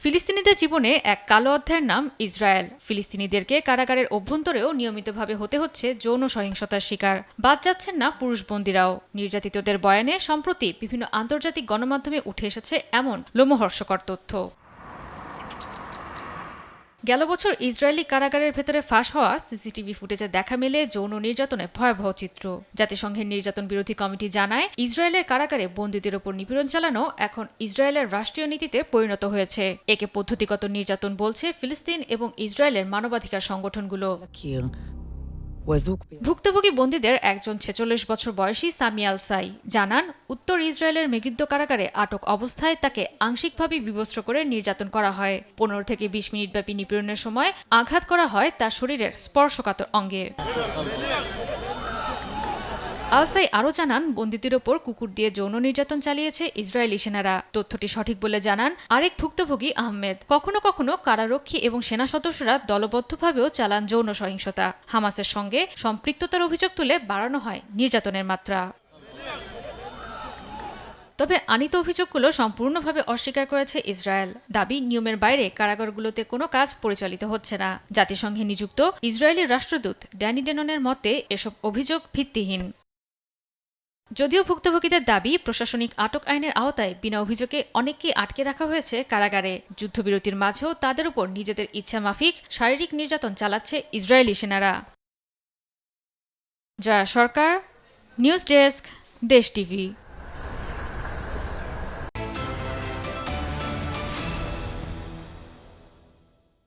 ফিলিস্তিনিদের জীবনে এক কালো অধ্যায়ের নাম ইসরায়েল। ফিলিস্তিনিদেরকে কারাগারের অভ্যন্তরেও নিয়মিতভাবে হতে হচ্ছে যৌন সহিংসতার শিকার। বাদ যাচ্ছেন না পুরুষ বন্দীরাও। নির্যাতিতদের বয়ানে সম্প্রতি বিভিন্ন আন্তর্জাতিক গণমাধ্যমে উঠে এসেছে এমন লোমহর্ষকর তথ্য। গেল বছর ইসরায়েলি কারাগারের ভেতরে ফাঁস হওয়া সিসিটিভি ফুটেজে দেখা মেলে যৌন নির্যাতনের ভয়াবহ চিত্র। জাতিসংঘের নির্যাতন বিরোধী কমিটি জানায়, ইসরায়েলের কারাগারে বন্দীদের ওপর নিপীড়ন চালানো এখন ইসরায়েলের রাষ্ট্রীয় নীতিতে পরিণত হয়েছে। একে পদ্ধতিগত নির্যাতন বলছে ফিলিস্তিন এবং ইসরায়েলের মানবাধিকার সংগঠনগুলো। ভুক্তভোগী বন্দীদের একজন ৪৬ বছর বয়সী সামি আল সাই জানান, উত্তর ইসরায়েলের মেগিদ্দো কারাগারে আটক অবস্থায় তাকে আংশিকভাবে বিবস্ত্র করে নির্যাতন করা হয়। ১৫ থেকে ২০ মিনিট ব্যাপী নিপীড়নের সময় আঘাত করা হয় তার শরীরের স্পর্শকাতর অঙ্গে। আলসাই আরও জানান, বন্দীদের ওপর কুকুর দিয়ে যৌন নির্যাতন চালিয়েছে ইসরায়েলি সেনারা। তথ্যটি সঠিক বলে জানান আরেক ভুক্তভোগী আহমেদ। কখনো কখনো কারারক্ষী এবং সেনা সদস্যরা দলবদ্ধভাবেও চালান যৌন সহিংসতা। হামাসের সঙ্গে সম্পৃক্ততার অভিযোগ তুলে বাড়ানো হয় নির্যাতনের মাত্রা। তবে আনীত অভিযোগগুলো সম্পূর্ণভাবে অস্বীকার করেছে ইসরায়েল। দাবি, নিয়মের বাইরে কারাগারগুলোতে কোনো কাজ পরিচালিত হচ্ছে না। জাতিসংঘে নিযুক্ত ইসরায়েলি রাষ্ট্রদূত ড্যানি ডেননের মতে এসব অভিযোগ ভিত্তিহীন। যদিও ভুক্তভোগীদের দাবি, প্রশাসনিক আটক আইনের আওতায় বিনা অভিযোগে অনেককেই আটকে রাখা হয়েছে কারাগারে। যুদ্ধবিরতির মাঝেও তাদের উপর নিজেদের ইচ্ছামাফিক শারীরিক নির্যাতন চালাচ্ছে ইসরায়েলি সেনারা। জয়া সরকার, নিউজ ডেস্ক, দেশ টিভি।